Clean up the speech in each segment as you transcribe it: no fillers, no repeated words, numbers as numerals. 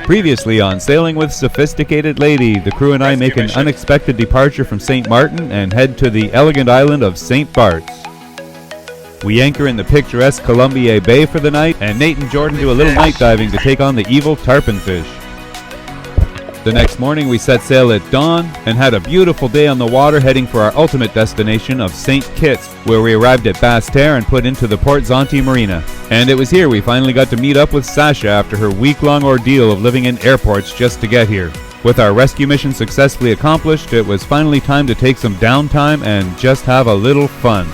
Previously on Sailing with Sophisticated Lady, the crew and I make an unexpected departure from St. Martin and head to the elegant island of St. Bart's. We anchor in the picturesque Colombier Bay for the night, and Nate and Jordan do a little night diving to take on the evil tarponfish. The next morning we set sail at dawn and had a beautiful day on the water, heading for our ultimate destination of St. Kitts, where we arrived at Basse-Terre and put into the Port Zonti Marina. And it was here we finally got to meet up with Sasha after her week-long ordeal of living in airports just to get here. With our rescue mission successfully accomplished, it was finally time to take some downtime and just have a little fun.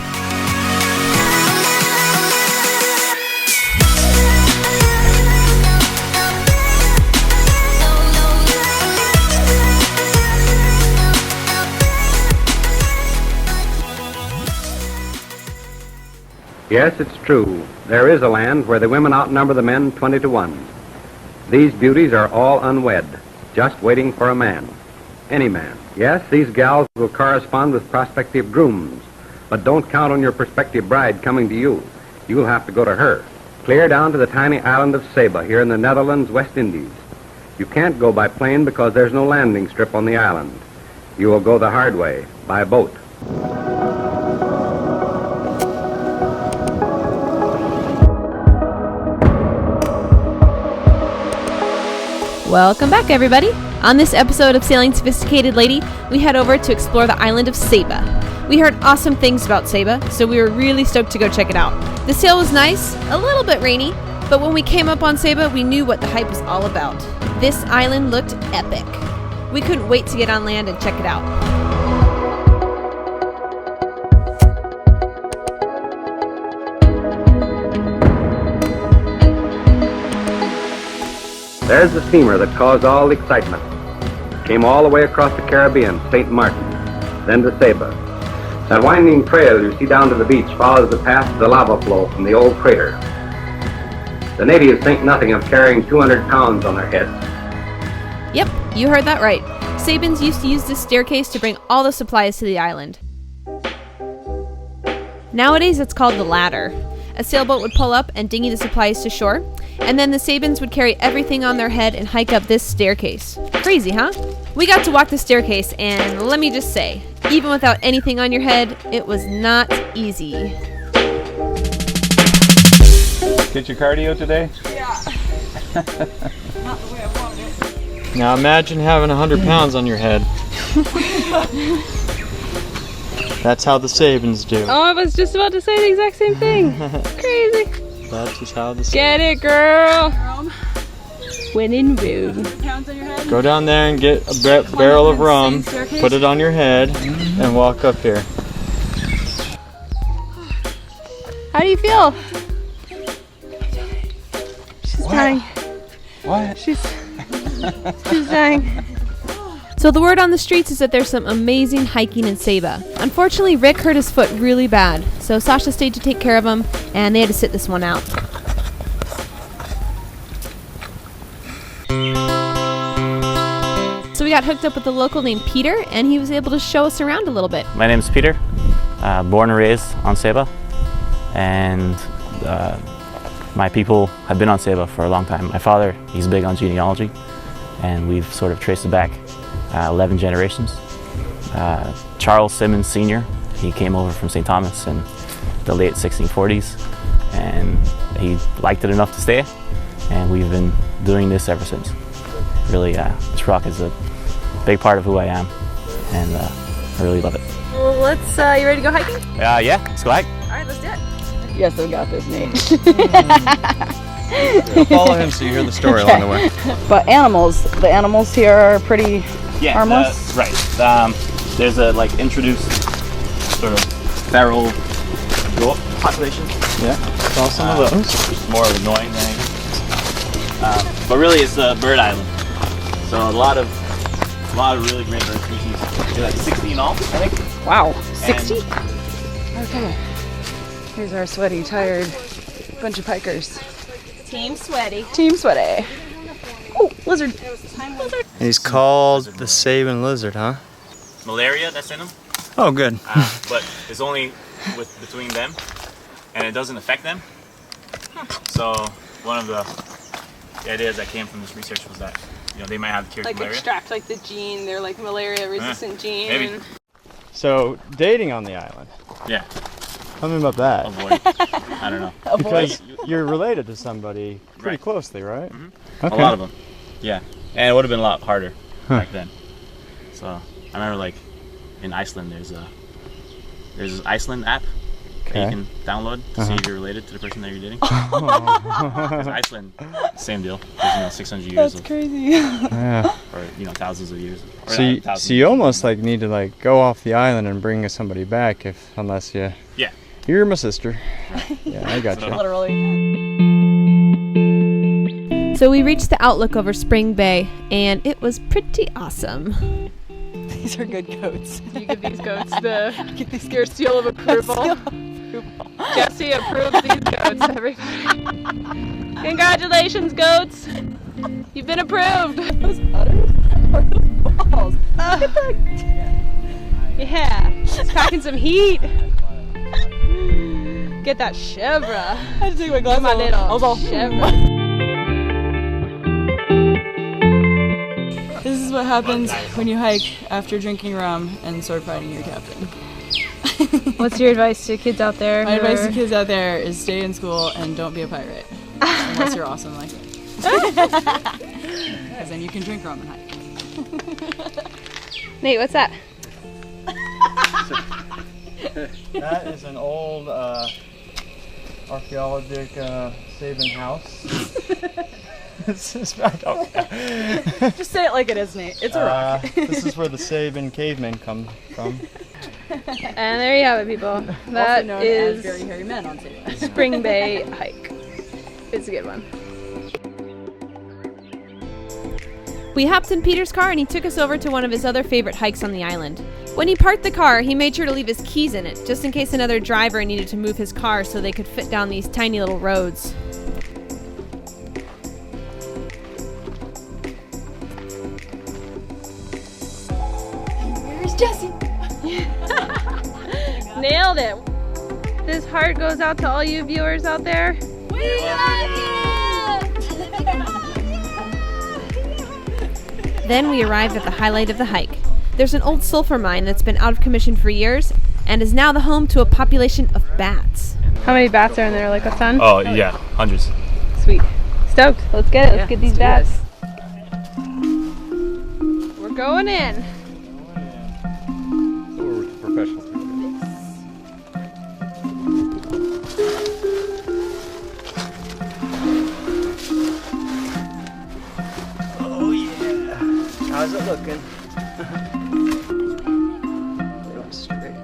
Yes, it's true. There is a land where the women outnumber the men 20 to 1. These beauties are all unwed, just waiting for a man. Any man. Yes, these gals will correspond with prospective grooms, but don't count on your prospective bride coming to you. You'll have to go to her. Clear down to the tiny island of SABA here in the Netherlands, West Indies. You can't go by plane because there's no landing strip on the island. You will go the hard way, by boat. Welcome back, everybody. On this episode of Sailing Sophisticated Lady, we head over to explore the island of SABA. We heard awesome things about SABA, so we were really stoked to go check it out. The sail was nice, a little bit rainy, but when we came up on SABA, we knew what the hype was all about. This island looked epic. We couldn't wait to get on land and check it out. There's the steamer that caused all the excitement. Came all the way across the Caribbean, St. Martin, then to SABA. That winding trail you see down to the beach follows the path to the lava flow from the old crater. The natives think nothing of carrying 200 pounds on their heads. Yep, you heard that right. Sabins used to use this staircase to bring all the supplies to the island. Nowadays it's called the ladder. A sailboat would pull up and dinghy the supplies to shore, and then the Sabins would carry everything on their head and hike up this staircase. Crazy, huh? We got to walk the staircase, and let me just say, even without anything on your head, it was not easy. Get your cardio today? Yeah. Not the way I wanted it. Now imagine having 100 pounds on your head. That's how the Sabins do. Oh, I was just about to say the exact same thing. Crazy. That is how the Sabins Get it, girl. When in Rome. Pounds on your head. Go down there and get a barrel of rum, put it on your head, and walk up here. How do you feel? She's dying. What? She's dying. So the word on the streets is that there's some amazing hiking in SABA. Unfortunately, Rick hurt his foot really bad, so Sasha stayed to take care of him, and they had to sit this one out. So we got hooked up with a local named Peter, and he was able to show us around a little bit. My name is Peter, born and raised on SABA, and my people have been on SABA for a long time. My father, he's big on genealogy, and we've sort of traced it back 11 generations. Charles Simmons Sr., he came over from St. Thomas in the late 1640s, and he liked it enough to stay, and we've been doing this ever since. Really, this rock is a big part of who I am, and I really love it. Well, let's, you ready to go hiking? Yeah, let's go hike. All right, let's do it. Yes, I got this, Nate. Follow him so you hear the story along the way. But the animals here are pretty harmless. Right. There's a introduced sort of feral goat population. Yeah, saw some of those. It's more annoying than anything. But really, it's a bird island. So a lot of really great bird species. They're like 60 in all, I think. Wow, 60? Okay. Here's our sweaty, tired bunch of hikers. Team Sweaty. Team Sweaty. Oh, lizard. And he's called the Sabin lizard, huh? Malaria that's in them. Oh, good. But it's only between them, and it doesn't affect them. So one of the The idea that came from this research was that, you know, they might have cured Like malaria. extract like the gene, they're like malaria-resistant gene. maybe. So, dating on the island. Yeah. Tell me about that. Avoid. I don't know. Because you're related to somebody pretty Right. closely, right? Mm-hmm. A lot of them. Yeah. And it would have been a lot harder back then. So I remember, like, in Iceland, there's this Iceland app that you can download to see if you're related to the person that you're dating. Because Iceland, same deal. There's, you know, 600 years That's of, crazy. Yeah. or, you know, thousands of years. Or So you, thousands so you almost like need to like go off the island and bring somebody back unless you. Yeah. You're my sister. Yeah, I got you. Literally. So we reached the outlook over Spring Bay, and it was pretty awesome. These are good goats. You give these goats the Get these your seal of approval. Jesse approves these goats. Everybody. Congratulations, goats! You've been approved. Those udders or those balls? Look at that. Yeah, it's packing some heat. Get that chevre. I had to take my glasses My off. little I was all, chevre. This is what happens when you hike after drinking rum and sword fighting your captain. What's your advice to kids out there? My advice to kids out there is stay in school and don't be a pirate. Unless you're awesome like me. Because then you can drink rum and hike. Nate, what's that? That is an old archaeologic Sabin house. This is Just say it like it is, Nate. It's a rock. This is where the Sabin cavemen come from. And there you have it, people. Also That known is as very hairy men on Savoi. Spring Bay hike. It's a good one. We hopped in Peter's car and he took us over to one of his other favorite hikes on the island. When he parked the car, he made sure to leave his keys in it, just in case another driver needed to move his car so they could fit down these tiny little roads. Where's Jesse? Nailed it! This heart goes out to all you viewers out there. We love you! Then we arrived at the highlight of the hike. There's an old sulfur mine that's been out of commission for years and is now the home to a population of bats. How many bats are in there? Like a ton? Oh, yeah. Hundreds. Sweet. Stoked. Let's get it. Let's get these bats. We're going in. So we're with the professional. How's it looking? Straight.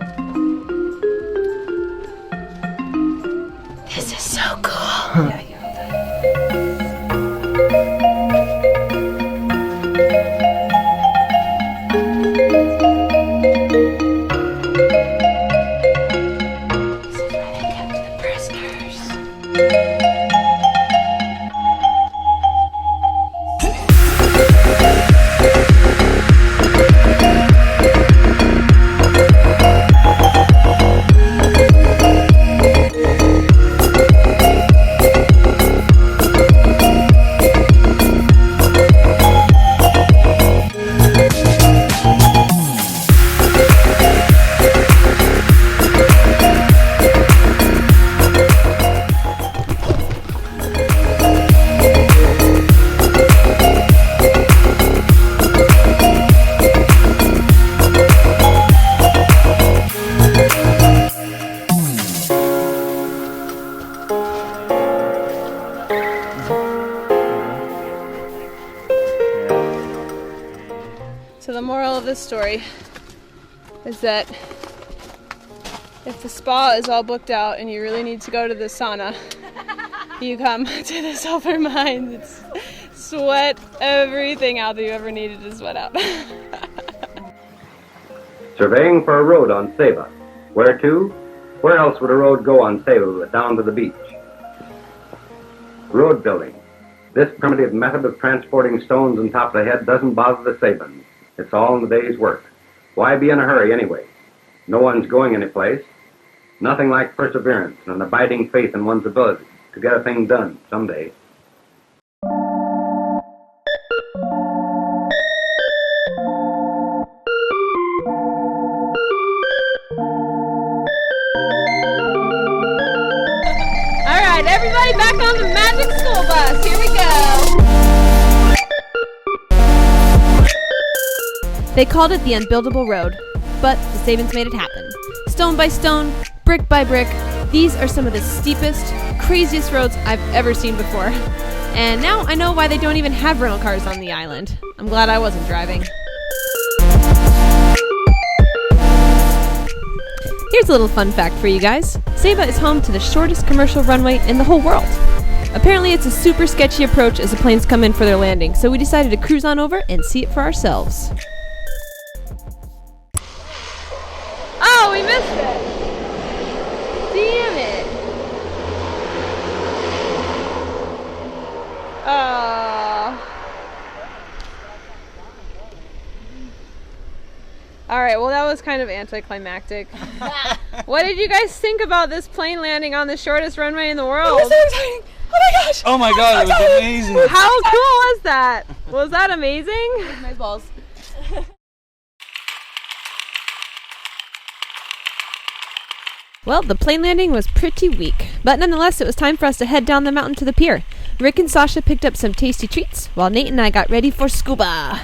This is so cool. So the moral of this story is that if the spa is all booked out and you really need to go to the sauna, you come to the sulfur mines. It's sweat everything out that you ever needed to sweat out. Surveying for a road on SABA. Where to? Where else would a road go on SABA but down to the beach? Road building. This primitive method of transporting stones on top of the head doesn't bother the Sabins. It's all in the day's work. Why be in a hurry anyway? No one's going anyplace. Nothing like perseverance and an abiding faith in one's ability to get a thing done someday. right, everybody back on the magic school bus. Here we go. They called it the unbuildable road, but the Sabins made it happen. Stone by stone, brick by brick, these are some of the steepest, craziest roads I've ever seen before. And now I know why they don't even have rental cars on the island. I'm glad I wasn't driving. Here's a little fun fact for you guys. SABA is home to the shortest commercial runway in the whole world. Apparently it's a super sketcy approach as the planes come in for their landing, so we decided to cruise on over and see it for ourselves. Oh, we missed it! Damn it! Alright, well that was kind of anticlimactic. What did you guys think about this plane landing on the shortest runway in the world? It was so exciting! Oh my gosh! Oh my god, it was amazing! How cool was that? Was that amazing? My balls. Well, the plane landing was pretty weak, but nonetheless it was time for us to head down the mountain to the pier. Rick and Sasha picked up some tasty treats, while Nate and I got ready for scuba.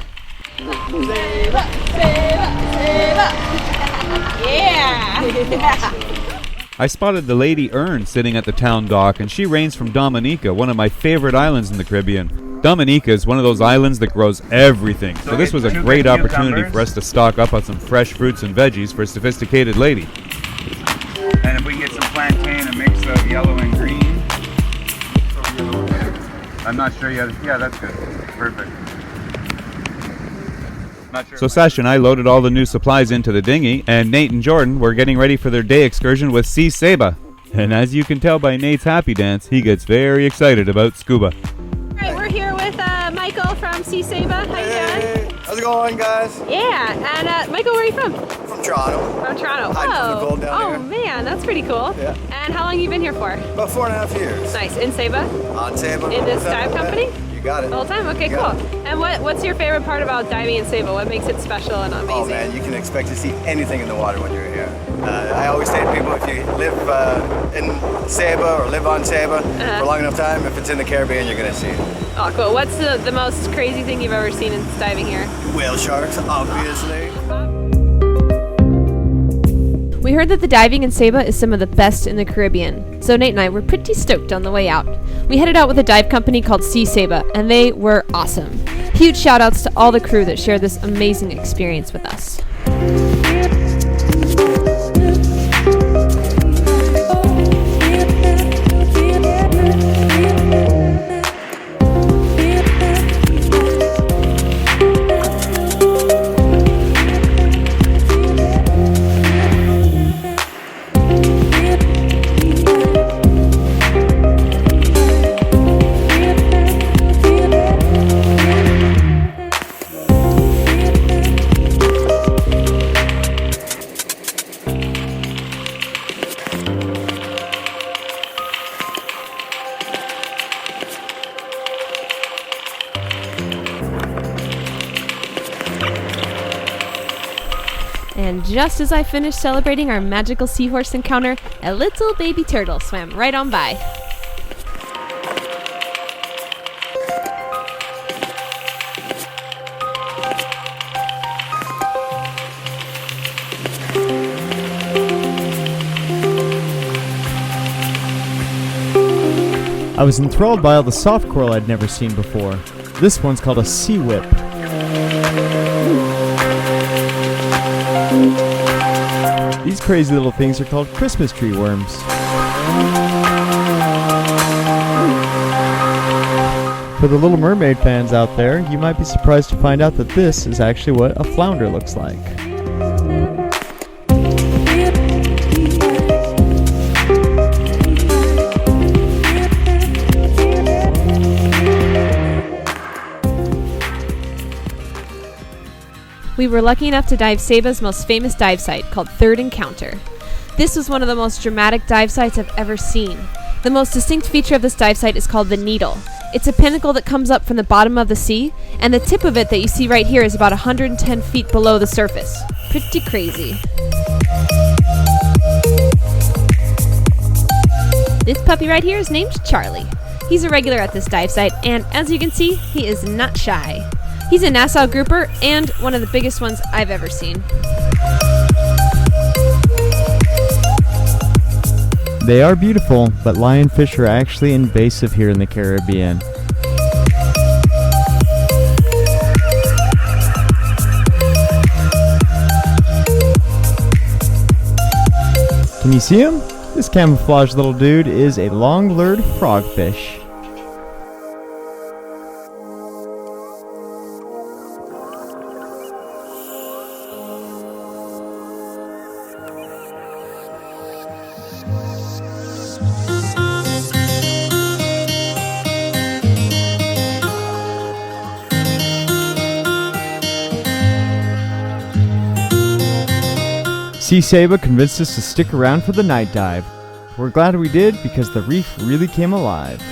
I spotted the Lady Ern sitting at the town dock, and she reigns from Dominica, one of my favorite islands in the Caribbean. Dominica is one of those islands that grows everything, so this was a great opportunity for us to stock up on some fresh fruits and veggies for a sophisticated lady. And if we get some plantain, a mix of yellow and green. I'm not sure yet. Yeah, that's good. Perfect. Not sure So Sasha and I loaded all the new supplies into the dinghy, and Nate and Jordan were getting ready for their day excursion with Sea SABA. And as you can tell by Nate's happy dance, he gets very excited about scuba. Alright, we're here with Michael from Sea SABA. How you doing? How's it going, guys? Yeah, and Michael, where are you from? From Toronto. From Toronto. Hiding from the cold down Oh here. man, that's pretty cool. Yeah. And how long have you been here for? About 4.5 years. Nice. In SABA? On SABA. In this dive company? You got it. The whole time? Okay, You cool. got it. And what's your favorite part about diving in SABA? What makes it special and amazing? Oh man, you can expect to see anything in the water when you're here. I always say to people, if you live in SABA or live on SABA for a long enough time, if it's in the Caribbean, you're going to see it. Oh, cool. What's the most crazy thing you've ever seen in diving here? Whale sharks, obviously. We heard that the diving in SABA is some of the best in the Caribbean, so Nate and I were pretty stoked on the way out. We headed out with a dive company called Sea SABA, and they were awesome. Huge shout outs to all the crew that shared this amazing experience with us. And just as I finished celebrating our magical seahorse encounter, a little baby turtle swam right on by. I was enthralled by all the soft coral I'd never seen before. This one's called a sea whip. These crazy little things are called Christmas tree worms. For the Little Mermaid fans out there, you might be surprised to find out that this is actually what a flounder looks like. We were lucky enough to dive SABA's most famous dive site called Third Encounter. This was one of the most dramatic dive sites I've ever seen. The most distinct feature of this dive site is called the Needle. It's a pinnacle that comes up from the bottom of the sea, and the tip of it that you see right here is about 110 feet below the surface. Pretty crazy. This puppy right here is named Charlie. He's a regular at this dive site, and as you can see, he is not shy. He's a Nassau grouper and one of the biggest ones I've ever seen. They are beautiful, but lionfish are actually invasive here in the Caribbean. Can you see him? This camouflaged little dude is a long-lured frogfish. Sea SABA convinced us to stick around for the night dive. We're glad we did because the reef really came alive.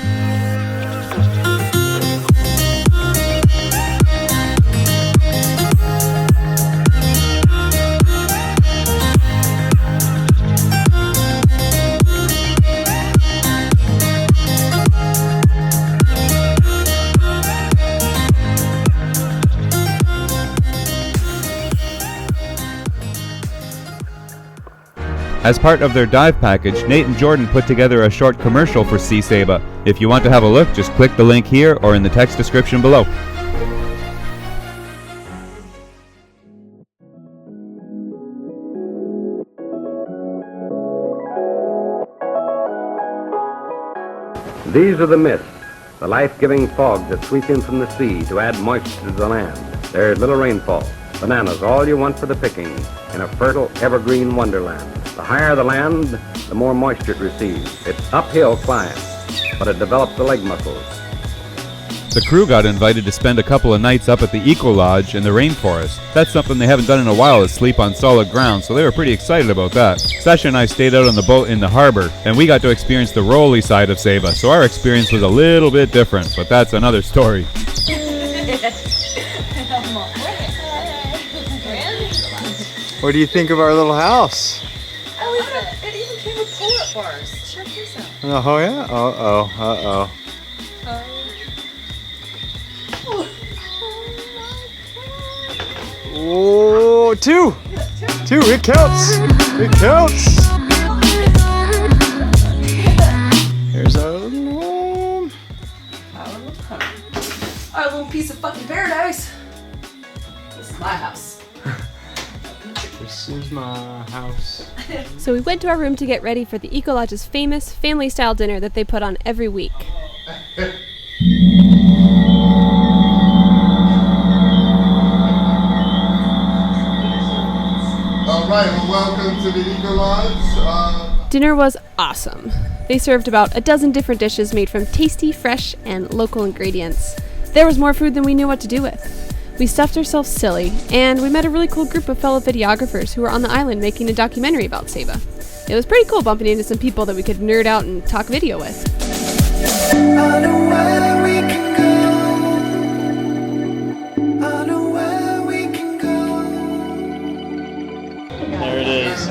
As part of their dive package, Nate and Jordan put together a short commercial for Sea SABA. If you want to have a look, just click the link here or in the text description below. These are the mists, the life-giving fogs that sweep in from the sea to add moisture to the land. There's little rainfall. Bananas, all you want for the picking in a fertile, evergreen wonderland. The higher the land, the more moisture it receives. It's uphill climb, but it develops the leg muscles. The crew got invited to spend a couple of nights up at the Eco Lodge in the rainforest. That's something they haven't done in a while, is sleep on solid ground, so they were pretty excited about that. Sasha and I stayed out on the boat in the harbor, and we got to experience the rolly side of SABA, so our experience was a little bit different, but that's another story. What do you think of our little house? Oh, it even came with pull-up bars. Check this out. Oh yeah? Uh-oh. Oh, two, it counts. It counts. Here's our little home. Our little piece of fucking paradise. This is my house. This is my house. So we went to our room to get ready for the Eco Lodge's famous family-style dinner that they put on every week. All right, well, welcome to the Eco Lodge. Dinner was awesome. They served about a dozen different dishes made from tasty, fresh, and local ingredients. There was more food than we knew what to do with. We stuffed ourselves silly, and we met a really cool group of fellow videographers who were on the island making a documentary about SABA. It was pretty cool bumping into some people that we could nerd out and talk video with. I know where we can go. I know where we can go. There it is.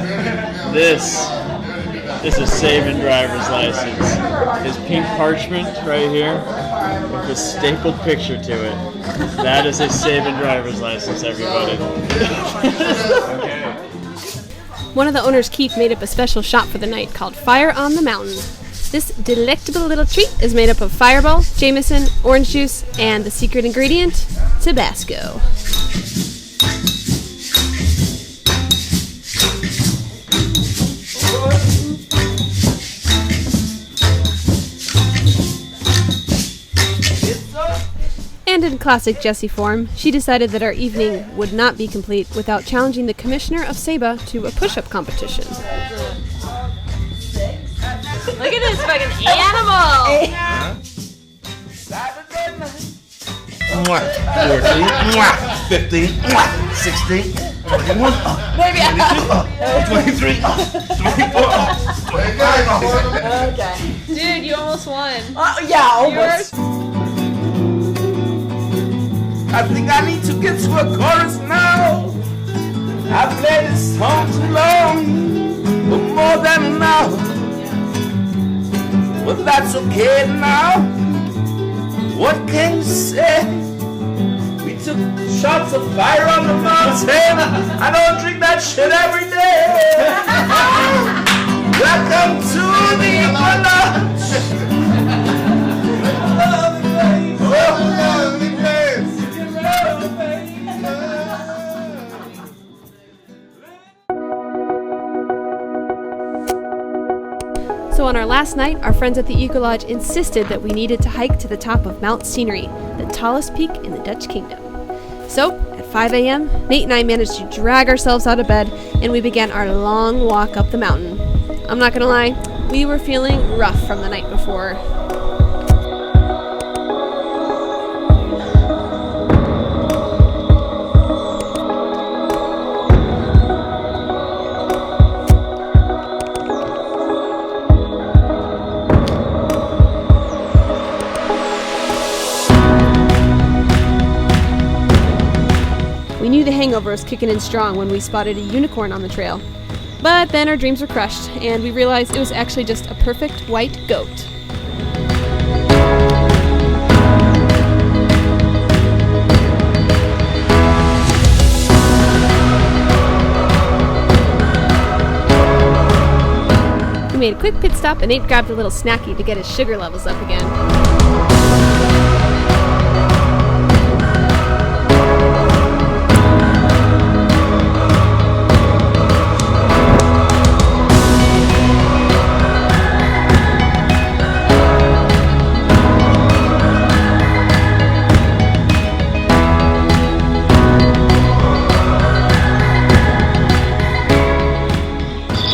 This is saving driver's license. His pink parchment right here with a stapled picture to it. That is a saving driver's license, everybody. One of the owners, Keith, made up a special shot for the night called Fire on the Mountain. This delectable little treat is made up of Fireball, Jameson, orange juice, and the secret ingredient, Tabasco. And in classic Jessie form, she decided that our evening would not be complete without challenging the commissioner of SABA to a push-up competition. Look at this fucking animal! 14, 15, 16, 21, 22, 23, 24. Okay. Dude, you almost won. Yeah, almost. I think I need to get to a chorus now. I've played this song too long, for more than an hour. but that's okay now. What can you say? We took shots of fire on the mountain. I don't drink that shit every day. Welcome to the So on our last night, our friends at the Eco Lodge insisted that we needed to hike to the top of Mount Scenery, the tallest peak in the Dutch Kingdom. So, at 5 a.m., Nate and I managed to drag ourselves out of bed, and we began our long walk up the mountain. I'm not gonna lie, we were feeling rough from the night before. We knew the hangover was kicking in strong when we spotted a unicorn on the trail. But then our dreams were crushed, and we realized it was actually just a perfect white goat. We made a quick pit stop, and Nate grabbed a little snacky to get his sugar levels up again.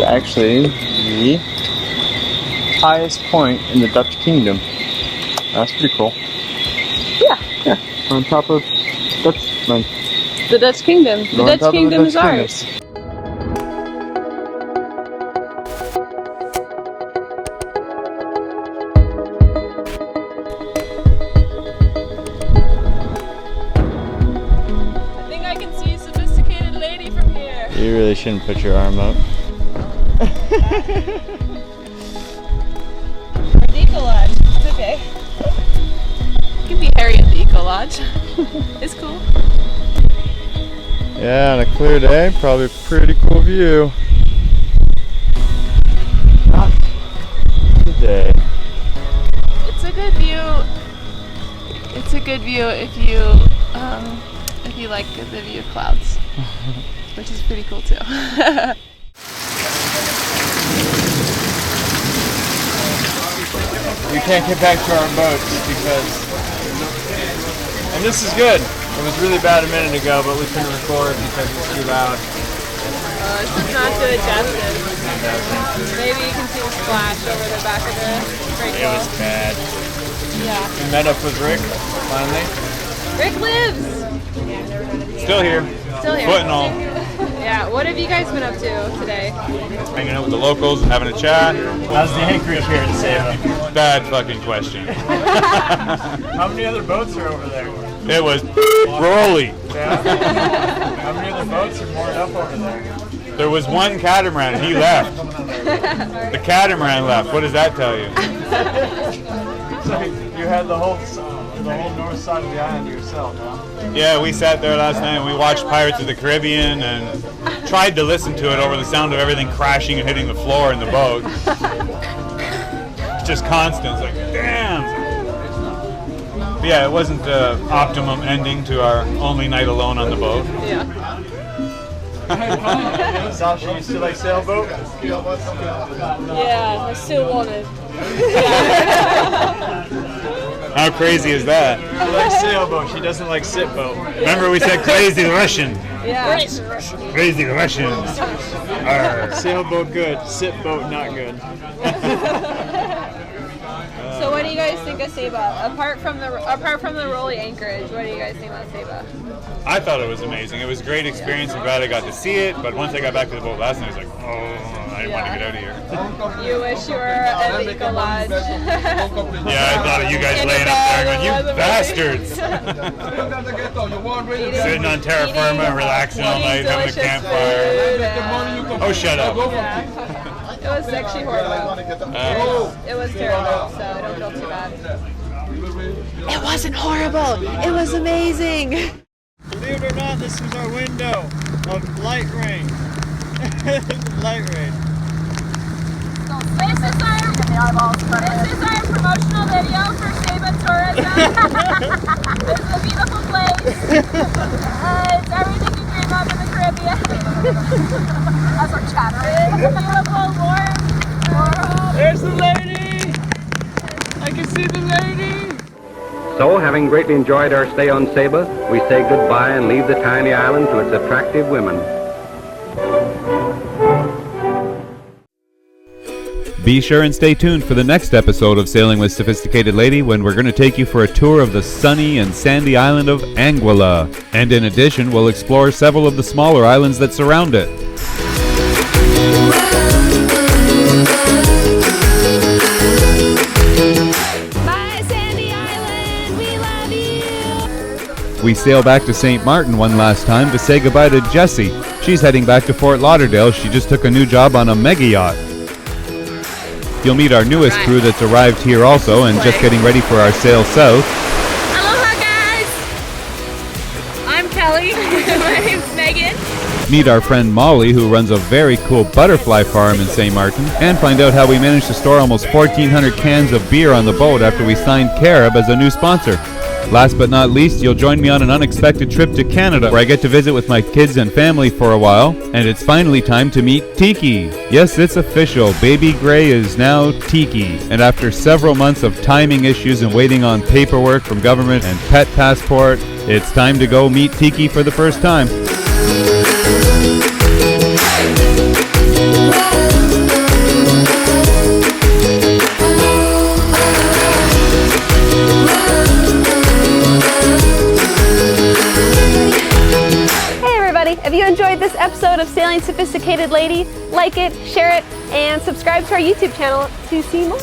Actually, the highest point in the Dutch Kingdom. That's pretty cool. Yeah. On top of Dutchland. The Dutch Kingdom. The Dutch Kingdom is ours. I think I can see a sophisticated lady from here. You really shouldn't put your arm up. The Eco Lodge. It's okay. You can be hairy at the Eco Lodge. It's cool. Yeah, on a clear day, probably a pretty cool view. Not today. It's a good view. It's a good view if you like the view of clouds, which is pretty cool too. We can't get back to our boats because, and this is good. It was really bad a minute ago, but we couldn't record because it was too loud. This is not doing justice. Maybe you can see the splash over the back of the great It was bad. Yeah. We met up with Rick, finally. Rick lives! Still here. Still here. Foot and all. Yeah, what have you guys been up to today? Hanging out with the locals, having a chat. How's the anchorage here in Savoi? Bad fucking question. How many other boats are over there? It was Rolly. Yeah. How many other boats are moored up over there? There was one catamaran and he left. The catamaran left. What does that tell you? So you had the whole north side of the island to yourself, huh? Yeah, we sat there last night and we watched Pirates of the Caribbean and tried to listen to it over the sound of everything crashing and hitting the floor in the boat. It's just constant. It's like, damn. But yeah, it wasn't the optimum ending to our only night alone on the boat. Yeah. Sasha, you still like sailboat? Yeah, I still want it. How crazy is that? She likes sailboat, she doesn't like sit boat. Remember we said crazy Russian. Yeah. Crazy Russians. Arr. Sailboat good, sit boat not good. So what do you guys think of SABA? Apart from the Rolly anchorage, what do you guys think about SABA? I thought it was amazing. It was a great experience. I'm glad I got to see it. But once I got back to the boat last night, I was like, oh, I didn't want to get out of here. You wish you were at the Eco Lodge. Yeah, I thought of you guys laying up there going, you bastards. Sitting on terra firma, relaxing all night, having a campfire. Oh, shut up. Yeah. It was actually horrible. It was terrible, so I don't feel too bad. It wasn't horrible. It was amazing. Believe it or not, this is our window of light rain. Light rain. This is our promotional video for SABA Tourism. This is a beautiful place. It's everything you dream of in the Caribbean. As I'm chattering. It's beautiful, warm. There's the lady! I can see the lady! So, having greatly enjoyed our stay on SABA, we say goodbye and leave the tiny island to its attractive women. Be sure and stay tuned for the next episode of Sailing with Sophisticated Lady, when we're going to take you for a tour of the sunny and sandy island of Anguilla. And in addition, we'll explore several of the smaller islands that surround it. Bye, Sandy Island. We love you. We sail back to St. Martin one last time to say goodbye to Jessie. She's heading back to Fort Lauderdale. She just took a new job on a mega yacht. You'll meet our newest crew that's arrived here also and just getting ready for our sail south. Aloha, guys. I'm Kelly. My name's Megan. Meet our friend Molly, who runs a very cool butterfly farm in St. Martin, and find out how we managed to store almost 1,400 cans of beer on the boat after we signed Carib as a new sponsor. Last but not least, you'll join me on an unexpected trip to Canada, where I get to visit with my kids and family for a while, and it's finally time to meet Tiki. Yes, it's official. Baby Gray is now Tiki, and after several months of timing issues and waiting on paperwork from government and pet passport, it's time to go meet Tiki for the first time. If you enjoyed this episode of Sailing Sophisticated Lady, like it, share it, and subscribe to our YouTube channel to see more.